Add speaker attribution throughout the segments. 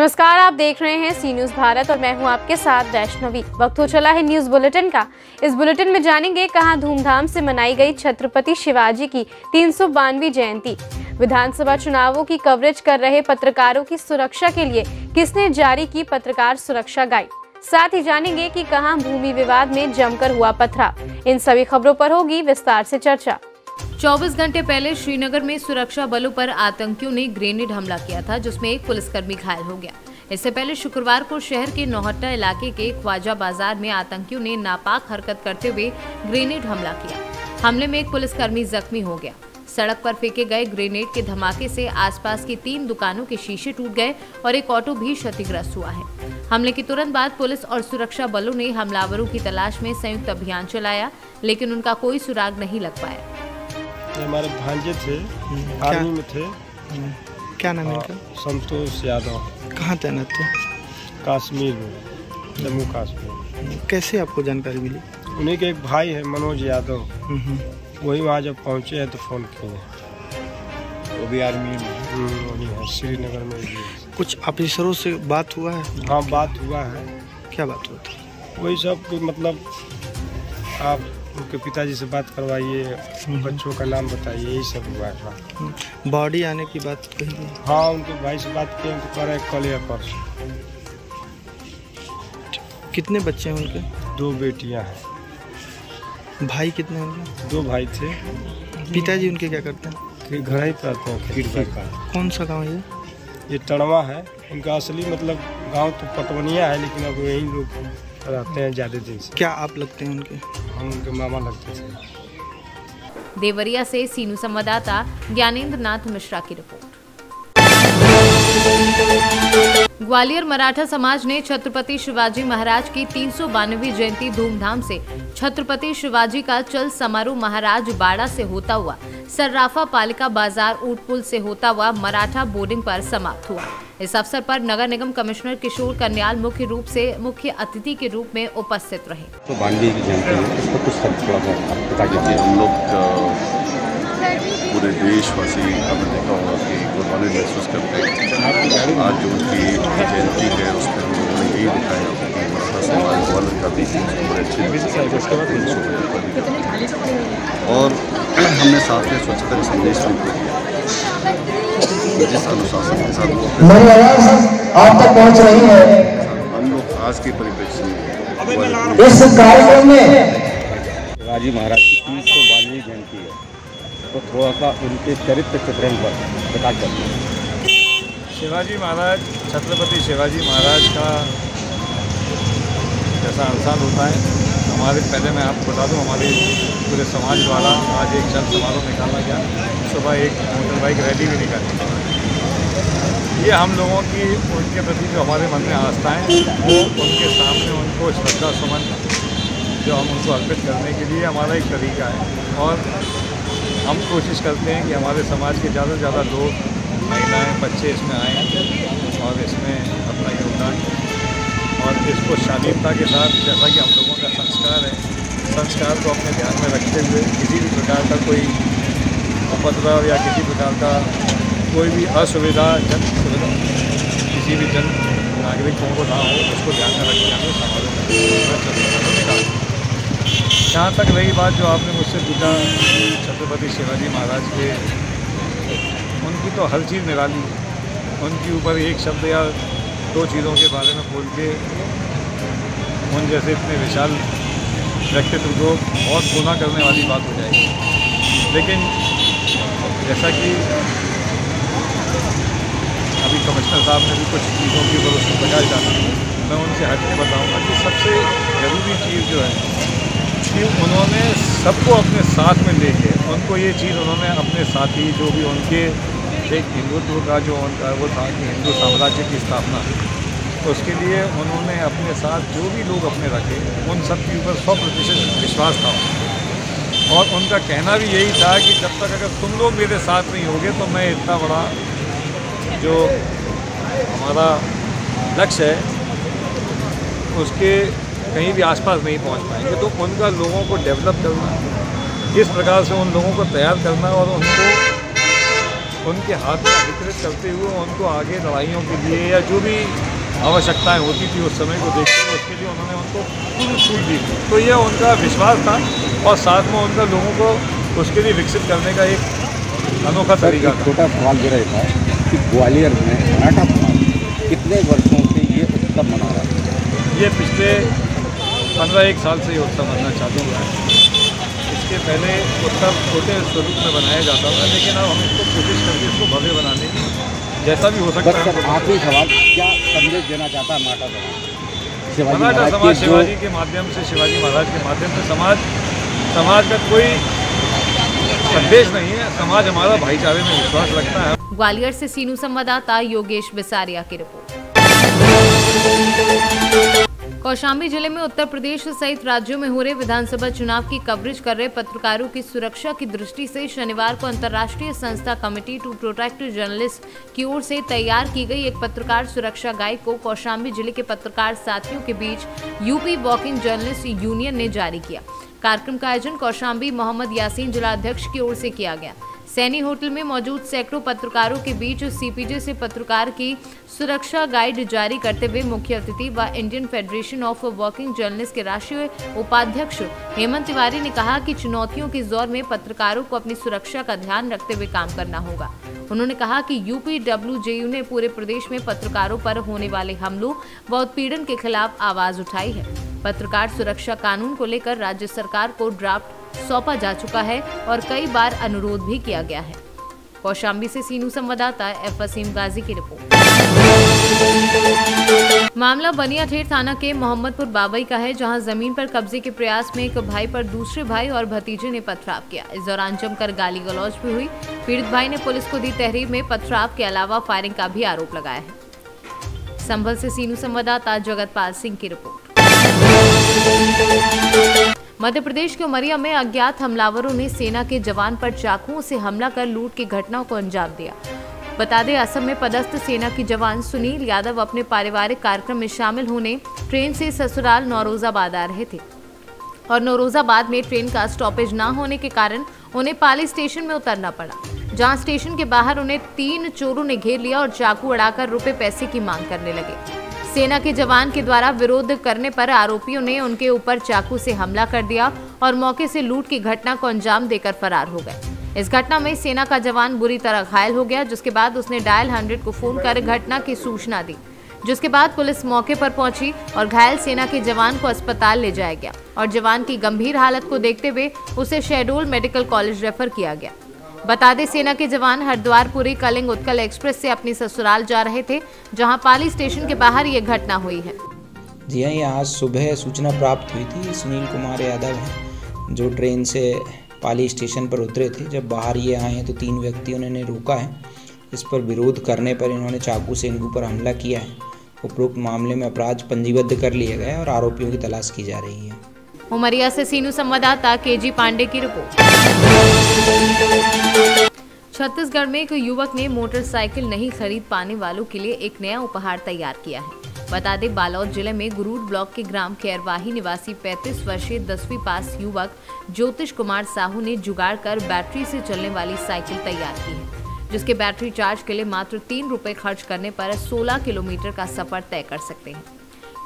Speaker 1: नमस्कार, आप देख रहे हैं सी न्यूज भारत और मैं हूं आपके साथ वैष्णवी। वक्त हो चला है न्यूज बुलेटिन का। इस बुलेटिन में जानेंगे कहां धूमधाम से मनाई गई छत्रपति शिवाजी की 392वीं जयंती। विधानसभा चुनावों की कवरेज कर रहे पत्रकारों की सुरक्षा के लिए किसने जारी की पत्रकार सुरक्षा गाइड। साथ ही जानेंगे कि कहां भूमि विवाद में जमकर हुआ पथराव। इन सभी खबरों पर होगी विस्तार से चर्चा।
Speaker 2: 24 घंटे पहले श्रीनगर में सुरक्षा बलों पर आतंकियों ने ग्रेनेड हमला किया था, जिसमें एक पुलिसकर्मी घायल हो गया। इससे पहले शुक्रवार को शहर के नौहट्टा इलाके के ख्वाजा बाजार में आतंकियों ने नापाक हरकत करते हुए ग्रेनेड हमला किया। हमले में एक पुलिसकर्मी जख्मी हो गया। सड़क पर फेंके गए ग्रेनेड के धमाके से आसपास की 3 दुकानों के शीशे टूट गए और एक ऑटो भी क्षतिग्रस्त हुआ है। हमले के तुरंत बाद पुलिस और सुरक्षा बलों ने हमलावरों की तलाश में संयुक्त अभियान चलाया, लेकिन उनका कोई सुराग नहीं लग पाया।
Speaker 3: हमारे भांजे थे, आर्मी में थे।
Speaker 4: क्या नाम है इनका?
Speaker 3: संतोष यादव।
Speaker 4: कहाँ तैनात थे?
Speaker 3: कश्मीर में, जम्मू कश्मीर।
Speaker 4: कैसे आपको जानकारी मिली?
Speaker 3: उन्हीं के एक भाई है मनोज यादव, वही वहाँ जब पहुँचे हैं तो फोन किए।
Speaker 5: वो भी आर्मी में
Speaker 3: वही है, श्रीनगर में भी।
Speaker 4: कुछ ऑफिसरों से बात हुआ है?
Speaker 3: हाँ, बात हुआ है।
Speaker 4: क्या बात हुआ था?
Speaker 3: वही सब कि मतलब आप उनके पिताजी से बात करवाइए, बच्चों का नाम बताइए, यही सब हुआ है।
Speaker 4: बॉडी आने की बात कही गई?
Speaker 3: हाँ, उनके भाई से बात किए तो कह रहे कल या परसों।
Speaker 4: कितने बच्चे हैं उनके?
Speaker 3: 2 बेटियां हैं।
Speaker 4: भाई कितने हैं उनके?
Speaker 3: 2 भाई थे।
Speaker 4: पिताजी उनके क्या करते हैं?
Speaker 3: फिर घर ही पे रहते हैं, खेती का।
Speaker 4: कौन सा गाँव है
Speaker 3: ये? टणवा है। उनका असली मतलब गांव तो पटवनिया है, लेकिन अब यही लोग रहते हैं ज़्यादा दिन से।
Speaker 4: क्या आप लगते हैं उनके?
Speaker 3: हम उनके मामा लगते थे।
Speaker 2: देवरिया से सीनू संवाददाता ज्ञानेंद्र नाथ मिश्रा की रिपोर्ट। ग्वालियर मराठा समाज ने छत्रपति शिवाजी महाराज की 392वीं जयंती धूमधाम से छत्रपति शिवाजी का चल समारोह महाराज बाड़ा से होता हुआ सर्राफा पालिका बाजार ऊट पुल से होता हुआ मराठा बोर्डिंग पर समाप्त हुआ। इस अवसर पर नगर निगम कमिश्नर किशोर कन्याल मुख्य अतिथि के रूप में उपस्थित रहे।
Speaker 5: तो 92वीं की जयंती है, इसको कुछ थोड़ा सा बता दीजिए। हम लोग पूरे देशवासी आपने देखा होगा कि कुर्बानी महसूस करते हैं। आज जो उनकी जयंती है उसमें हम लोगों ने यही दिखाया कि मराठा समाज ग्वालियर का भी बड़े अच्छे और हमने साथ में स्वच्छता का संदेश भी दिया। जिस अनुशासन के साथ
Speaker 6: आप तक पहुंच रही है,
Speaker 5: हम लोग आज के परिप्रेक्ष्य में
Speaker 6: इस कार्यक्रम में
Speaker 5: शिवाजी महाराज की 392वीं जयंती है, तो थोड़ा सा उनके चरित्र चित्रण पर प्रकाश करते हैं।
Speaker 3: शिवाजी महाराज, छत्रपति शिवाजी महाराज का जैसा अनुसार होता है हमारे, पहले मैं आपको बता दूं, हमारे पूरे समाज द्वारा आज एक चल समारोह निकाला गया। सुबह एक मोटर बाइक रैली भी निकाली गई। ये हम लोगों की उनके प्रति जो हमारे मन में आस्था है वो उनके सामने उनको श्रद्धा सुमन जो हम उनको अर्पित करने के लिए हमारा एक तरीका है। और हम कोशिश करते हैं कि हमारे समाज के ज़्यादा से ज़्यादा लोग, महिलाएं, बच्चे इसमें आएँ और इसमें अपना योगदान और इसको शालीनता के साथ, जैसा कि हम लोगों का संस्कार है, संस्कार को अपने ध्यान में रखते हुए किसी भी प्रकार का कोई उपद्रव या किसी प्रकार का कोई भी असुविधा किसी भी जन नागरिकों को ना हो, उसको ध्यान में रखते हुए समारोह में निकालते। यहाँ तक रही बात जो आपने मुझसे पूछा छत्रपति शिवाजी महाराज के, उनकी तो हर चीज़ निराली। उनके ऊपर एक शब्द या 2 चीज़ों के बारे में बोल के उन जैसे इतने विशाल व्यक्तित्व को बहुत गुना करने वाली बात हो जाएगी। लेकिन जैसा कि अभी कमिश्नर साहब ने भी कुछ चीज़ों के ऊपर उसको प्रकाश डाला, मैं उनसे हट के बताऊँगा कि सबसे ज़रूरी चीज़ जो है कि उन्होंने सबको अपने साथ में लेके, उनको ये चीज़ उन्होंने अपने साथी जो भी उनके एक हिंदुत्व का जो उनका वो था कि हिंदू साम्राज्य की स्थापना, उसके लिए उन्होंने अपने साथ जो भी लोग अपने रखे उन सब के ऊपर 100% विश्वास था। और उनका कहना भी यही था कि जब तक अगर तुम लोग मेरे साथ नहीं होगे तो मैं इतना बड़ा जो हमारा लक्ष्य है उसके कहीं भी आसपास नहीं पहुंच पाएंगे। तो उनका लोगों को डेवलप करना, किस प्रकार से उन लोगों को तैयार करना और उनको उनके हाथ में अधिकृत करते हुए उनको आगे लड़ाइयों के लिए या जो भी आवश्यकताएं होती थी उस समय को देखते हुए उसके लिए उन्होंने उनको पूरी छूट दी थी। तो यह उनका विश्वास था और साथ में उनका लोगों को उसके लिए विकसित करने का एक अनोखा तरीका था।
Speaker 7: छोटा सवाल मेरा था कि ग्वालियर में मराठा समाज कितने वर्षों से ये उत्सव मना रहा है?
Speaker 3: ये पिछले 15-1 साल से ये उत्सव मनना चालू हुआ है। इसके पहले उत्सव छोटे स्वरूप में बनाया जाता था, लेकिन अब हम इसको कोशिश करके इसको भव्य बनाने की जैसा भी हो सकता है।
Speaker 7: आखिरी सवाल, क्या संदेश देना चाहता है मराठा समाज?
Speaker 3: मराठा समाज शिवाजी के माध्यम से, शिवाजी महाराज के माध्यम से समाज का कोई संदेश नहीं है। समाज हमारा भाईचारे में विश्वास रखता है।
Speaker 2: ग्वालियर से सीनू संवाददाता योगेश बिसारिया की रिपोर्ट। कौशाम्बी जिले में उत्तर प्रदेश सहित राज्यों में हो रहे विधानसभा चुनाव की कवरेज कर रहे पत्रकारों की सुरक्षा की दृष्टि से शनिवार को अंतर्राष्ट्रीय संस्था कमेटी टू प्रोटेक्ट जर्नलिस्ट की ओर से तैयार की गई एक पत्रकार सुरक्षा गाइड को कौशाम्बी जिले के पत्रकार साथियों के बीच यूपी वॉकिंग जर्नलिस्ट यूनियन ने जारी किया। कार्यक्रम का आयोजन कौशाम्बी मोहम्मद यासीन जिला अध्यक्ष की ओर से किया गया। सैनी होटल में मौजूद सैकड़ों पत्रकारों के बीच सीपीजे से पत्रकार की सुरक्षा गाइड जारी करते हुए मुख्य अतिथि व Indian federation of working journalist के राष्ट्रीय उपाध्यक्ष हेमंत तिवारी ने कहा कि चुनौतियों के दौर में पत्रकारों को अपनी सुरक्षा का ध्यान रखते हुए काम करना होगा। उन्होंने कहा कि यूपीडब्ल्यूजेयू ने पूरे प्रदेश में पत्रकारों पर होने वाले हमलों व उत्पीड़न के खिलाफ आवाज उठाई है। पत्रकार सुरक्षा कानून को लेकर राज्य सरकार को ड्राफ्ट सौंपा जा चुका है और कई बार अनुरोध भी किया गया है। कौशाम्बी से सीनू संवाददाता एफ वसीम गाजी की रिपोर्ट। मामला बनियाठेर थाना के मोहम्मदपुर बाबई का है, जहां जमीन पर कब्जे के प्रयास में एक भाई पर दूसरे भाई और भतीजे ने पथराव किया। इस दौरान जमकर गाली गलौज भी हुई। पीड़ित भाई ने पुलिस को दी तहरीर में पथराव के अलावा फायरिंग का भी आरोप लगाया है। संभल से सीनू संवाददाता जगतपाल सिंह की रिपोर्ट। मध्य प्रदेश के उमरिया में अज्ञात हमलावरों ने सेना के जवान पर चाकुओं से हमला कर लूट की घटनाओं को अंजाम दिया। बता दें, असम में पदस्थ सेना के जवान सुनील यादव अपने पारिवारिक कार्यक्रम में शामिल होने ट्रेन से ससुराल नौरोजाबाद आ रहे थे और नौरोजाबाद में ट्रेन का स्टॉपेज न होने के कारण उन्हें पाली स्टेशन में उतरना पड़ा, जहां स्टेशन के बाहर उन्हें 3 चोरों ने घेर लिया और चाकू अड़ाकर रुपए पैसे की मांग करने लगे। सेना के जवान के द्वारा विरोध करने पर आरोपियों ने उनके ऊपर चाकू से हमला कर दिया और मौके से लूट की घटना को अंजाम देकर फरार हो गए। इस घटना में सेना का जवान बुरी तरह घायल हो गया, जिसके बाद उसने डायल 100 को फोन कर घटना की सूचना दी, जिसके बाद पुलिस मौके पर पहुंची और घायल सेना के जवान को अस्पताल ले जाया गया और जवान की गंभीर हालत को देखते हुए उसे शहडोल मेडिकल कॉलेज रेफर किया गया। बता दें, सेना के जवान हरिद्वार पुरी कलिंग उत्कल एक्सप्रेस से अपनी ससुराल जा रहे थे, जहां पाली स्टेशन के बाहर ये घटना हुई है।
Speaker 8: जी हाँ, ये आज सुबह सूचना प्राप्त हुई थी। सुनील कुमार यादव हैं जो ट्रेन से पाली स्टेशन पर उतरे थे। जब बाहर ये आए हैं तो 3 व्यक्तियों ने रोका है। इस पर विरोध करने पर इन्होंने चाकू से इनके ऊपर हमला किया है। उपरोक्त मामले में अपराध पंजीबद्ध कर लिया गया है और आरोपियों की तलाश की जा रही है।
Speaker 2: उमरिया से सीनू संवाददाता केजी पांडे की रिपोर्ट। छत्तीसगढ़ में एक युवक ने मोटरसाइकिल नहीं खरीद पाने वालों के लिए एक नया उपहार तैयार किया है। बता दें, बालोद जिले में गुरूर ब्लॉक के ग्राम खैरवाही निवासी 35 वर्षीय 10वीं पास युवक ज्योतिष कुमार साहू ने जुगाड़ कर बैटरी से चलने वाली साइकिल तैयार की है, जिसके बैटरी चार्ज के लिए मात्र 3 रुपए खर्च करने पर 16 किलोमीटर का सफर तय कर सकते हैं।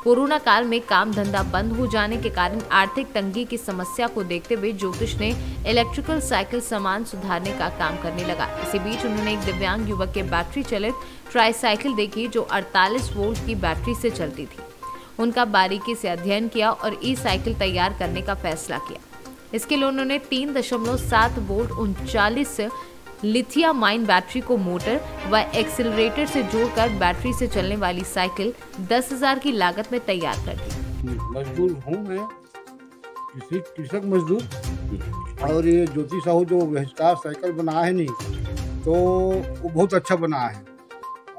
Speaker 2: कोरोना काल में काम धंधा बंद हो जाने के कारण आर्थिक तंगी की समस्या को देखते हुए ज्योतिष ने इलेक्ट्रिकल साइकिल सामान सुधारने का काम करने लगा। इसी बीच उन्होंने एक दिव्यांग युवक के बैटरी चलित ट्राईसाइकिल देखी जो 48 वोल्ट की बैटरी से चलती थी। उनका बारीकी से अध्ययन किया और ई साइकिल तैयार करने का फैसला किया। इसके लिए उन्होंने 3.7 वोल्ट 39 लिथियम आयन बैटरी को मोटर व एक्सीलरेटर से जोड़कर बैटरी से चलने वाली साइकिल 10,000 की लागत में तैयार कर दी।
Speaker 9: मजदूर हूँ मैं, कृषक मजदूर, और ये ज्योति साहू जो विस्तार साइकिल बना है नहीं तो वो बहुत अच्छा बना है।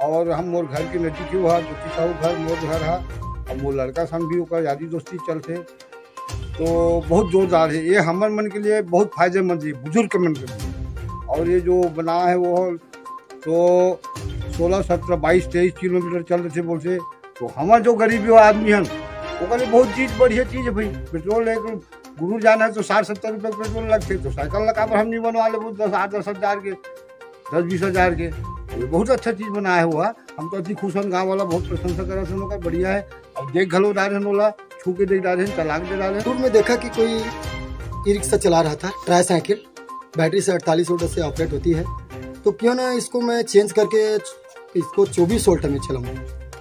Speaker 9: और हम मोर घर के नजदीक ही हुआ ज्योति साहू घर मोर घर है। अब वो लड़का संग भी होकर यारी दोस्ती चलते तो बहुत जोरदार है। ये हमारे मन के लिए बहुत फायदेमंद है, बुजुर्ग के मन के लिए। और ये जो बना है वो तो 16, 17, 22, 23 किलोमीटर चल रहे थे बोलते। तो हमारे जो गरीबी आदमी हैं वो कहते बहुत चीज़ बढ़िया चीज़ है भाई। पेट्रोल लेकर गुरु जाना है तो 60-70 रुपये पेट्रोल लगते, तो साइकिल लगा पर हम नहीं बनवा ले 10 हज़ार के। 10-20 हज़ार के। ये बहुत अच्छा चीज़ बनाया हुआ। हम तो अति खुश हैं, गाँव वाला बहुत प्रशंसा करा थे उनका, बढ़िया है। अब देख घलो डाले हैं नोला, छू के देख डाले हैं, तलाक दे डाले।
Speaker 10: टूर में देखा कि कोई ई रिक्शा चला रहा था, ट्राई साइकिल, बैटरी से 48 वोल्ट से ऑपरेट होती है, तो क्यों ना इसको मैं चेंज करके इसको 24 वोल्ट में चलाऊँ।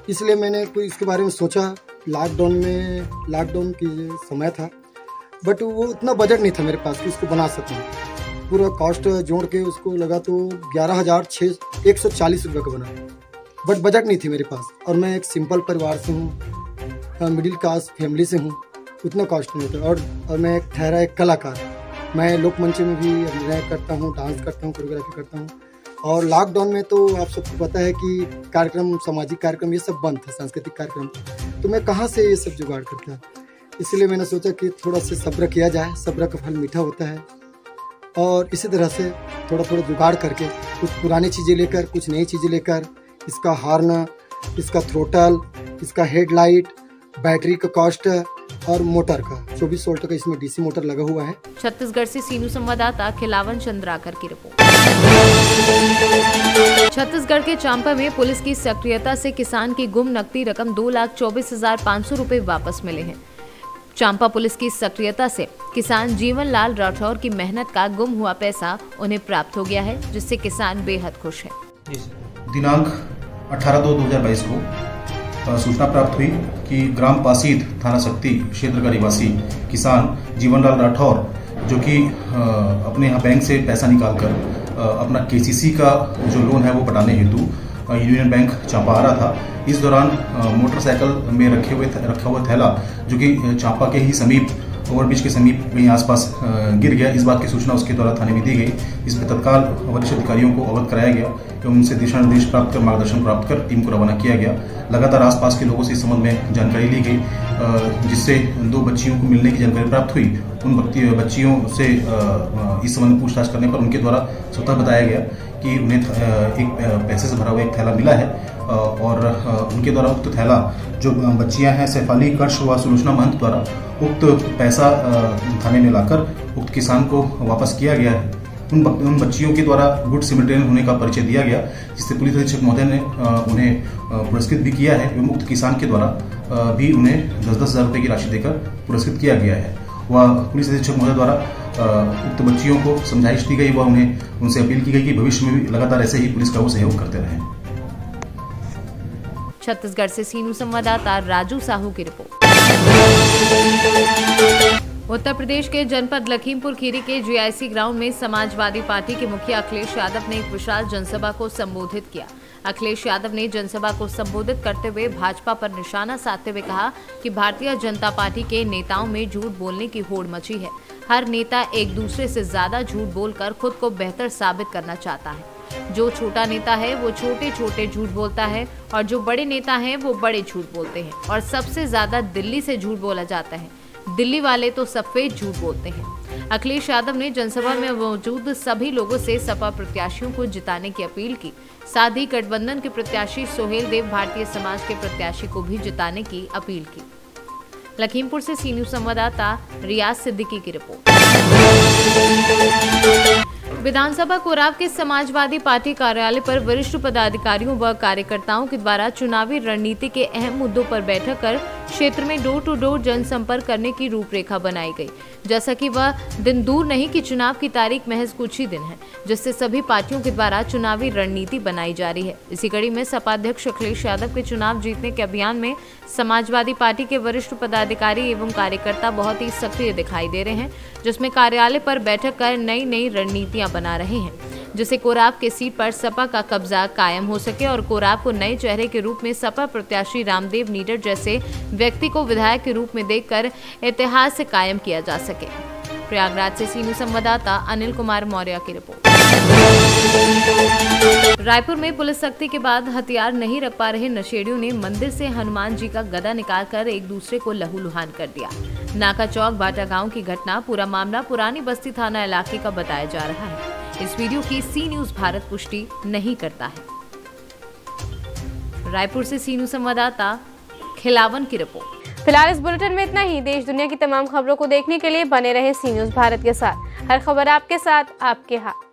Speaker 10: इसलिए मैंने कोई इसके बारे में सोचा। लॉकडाउन की समय था, बट वो उतना बजट नहीं था मेरे पास कि इसको बना सकूँ। पूरा कॉस्ट जोड़ के उसको लगा तो 11,140 रुपये का बना, बट बजट नहीं थी मेरे पास। और मैं एक सिंपल परिवार से हूँ, मिडिल क्लास फैमिली से हूँ, उतना कॉस्ट नहीं होता। और मैं एक ठहरा एक कलाकार, मैं लोकमंच में भी अभिनय करता हूँ, डांस करता हूँ, कोरियोग्राफी करता हूँ। और लॉकडाउन में तो आप सबको पता है कि कार्यक्रम, सामाजिक कार्यक्रम ये सब बंद था, सांस्कृतिक कार्यक्रम, तो मैं कहाँ से ये सब जुगाड़ करता। इसलिए मैंने सोचा कि थोड़ा सा सब्र किया जाए, सब्र का फल मीठा होता है। और इसी तरह से थोड़ा थोड़ा जुगाड़ करके कुछ पुरानी चीज़ें लेकर, कुछ नई चीज़ें लेकर, इसका हॉर्न, इसका थ्रोटल, इसका हेडलाइट, बैटरी का कॉस्ट और मोटर का 24 वोल्ट का इसमें डीसी मोटर लगा हुआ है।
Speaker 2: छत्तीसगढ़ से सीनू संवाददाता खिलावन चंद्राकर की रिपोर्ट। छत्तीसगढ़ के चांपा में पुलिस की सक्रियता से किसान की गुम नकदी रकम 2,24,500 रुपए वापस मिले हैं। चांपा पुलिस की सक्रियता से किसान जीवन लाल राठौर की मेहनत का गुम हुआ पैसा उन्हें प्राप्त हो गया है, जिससे किसान बेहद खुश है।
Speaker 11: दिनांक 18/2/2022 को सूचना प्राप्त हुई कि ग्राम पासीद थाना शक्ति क्षेत्र का निवासी किसान जीवनलाल राठौर, जो कि अपने यहाँ बैंक से पैसा निकालकर अपना केसीसी का जो लोन है वो पटाने हेतु यूनियन बैंक चांपा आ रहा था। इस दौरान मोटरसाइकिल में रखा हुआ थैला, जो कि चांपा के ही समीप, ओवरब्रिज के समीप कहीं आसपास गिर गया। इस बात की सूचना उसके द्वारा थाने में दी गई। इस पर तत्काल वरिष्ठ अधिकारियों को अवगत कराया गया एवं उनसे दिशा निर्देश प्राप्त कर, मार्गदर्शन प्राप्त कर टीम को रवाना किया गया। लगातार आसपास के लोगों से इस संबंध में जानकारी ली गई, जिससे 2 बच्चियों को मिलने की जानकारी प्राप्त हुई। उन बच्चियों से इस संबंध में पूछताछ करने पर उनके द्वारा स्वतः बताया गया कि उन्हें एक पैसे से भरा हुआ एक थैला मिला है और उनके द्वारा उक्त थैला, जो बच्चियां हैं सैफाली कर्ष व सुलोचना महंत द्वारा उक्त पैसा थाने में लाकर उक्त किसान को वापस किया गया है। उन बच्चियों के द्वारा गुड सिमल्टेनियन होने का परिचय दिया गया, जिससे पुलिस अधीक्षक महोदय ने उन्हें पुरस्कृत भी किया है एवं उक्त किसान के द्वारा भी उन्हें 10-10 हज़ार रुपये की राशि देकर पुरस्कृत किया गया है। वह पुलिस अधीक्षक महोदय द्वारा उक्त बच्चियों को समझाइश दी गई व उनसे अपील की गई कि भविष्य में भी लगातार ऐसे ही पुलिस का वो सहयोग करते रहें।
Speaker 2: छत्तीसगढ़ से सीनू संवाददाता राजू साहू की रिपोर्ट। उत्तर प्रदेश के जनपद लखीमपुर खीरी के जीआईसी ग्राउंड में समाजवादी पार्टी के मुखिया अखिलेश यादव ने एक विशाल जनसभा को संबोधित किया। अखिलेश यादव ने जनसभा को संबोधित करते हुए भाजपा पर निशाना साधते हुए कहा कि भारतीय जनता पार्टी के नेताओं में झूठ बोलने की होड़ मची है। हर नेता एक दूसरे से ज्यादा झूठ बोलकर खुद को बेहतर साबित करना चाहता है। जो छोटा नेता है वो छोटे छोटे झूठ बोलता है और जो बड़े नेता हैं वो बड़े झूठ बोलते हैं। और सबसे ज्यादा दिल्ली से झूठ बोला जाता है। दिल्ली वाले तो सफेद झूठ बोलते हैं। अखिलेश यादव ने जनसभा में मौजूद सभी लोगों से सपा प्रत्याशियों को जिताने की अपील की। साथ ही गठबंधन के प्रत्याशी सोहेल देव भारतीय समाज के प्रत्याशी को भी जिताने की अपील की। लखीमपुर से सीनू संवाददाता रियाज सिद्दीकी की रिपोर्ट। विधानसभा कोराव के समाजवादी पार्टी कार्यालय पर वरिष्ठ पदाधिकारियों व कार्यकर्ताओं के द्वारा चुनावी रणनीति के अहम मुद्दों पर बैठक कर क्षेत्र में डोर टू डोर जनसंपर्क करने की रूपरेखा बनाई गई। जैसा कि वह दिन दूर नहीं कि चुनाव की तारीख महज कुछ ही दिन है, जिससे सभी पार्टियों के द्वारा चुनावी रणनीति बनाई जा रही है। इसी कड़ी में सपा अध्यक्ष अखिलेश यादव के चुनाव जीतने के अभियान में समाजवादी पार्टी के वरिष्ठ पदाधिकारी एवं कार्यकर्ता बहुत ही सक्रिय दिखाई दे रहे हैं, जिसमें कार्यालय पर बैठक कर नई नई रणनीतियां बना रहे हैं, जिससे कोराव के सीट पर सपा का कब्जा कायम हो सके और कोराव को नए चेहरे के रूप में सपा प्रत्याशी रामदेव नीडर जैसे व्यक्ति को विधायक के रूप में देखकर इतिहास कायम किया जा सके। प्रयागराज से सीनू संवाददाता अनिल कुमार मौर्य की रिपोर्ट। रायपुर में पुलिस सख्ती के बाद हथियार नहीं रख पा रहे नशेड़ियों ने मंदिर से हनुमान जी का गदा निकालकर एक दूसरे को लहूलुहान कर दिया। नाका चौक बाटा गांव की घटना, पूरा मामला पुरानी बस्ती थाना इलाके का बताया जा रहा है। इस वीडियो की सी न्यूज भारत पुष्टि नहीं करता है। रायपुर से सीनू संवाददाता खिलावन की रिपोर्ट।
Speaker 1: फिलहाल इस बुलेटिन में इतना ही। देश दुनिया की तमाम खबरों को देखने के लिए बने रहे सी न्यूज भारत के साथ। हर खबर आपके साथ, आपके हाथ।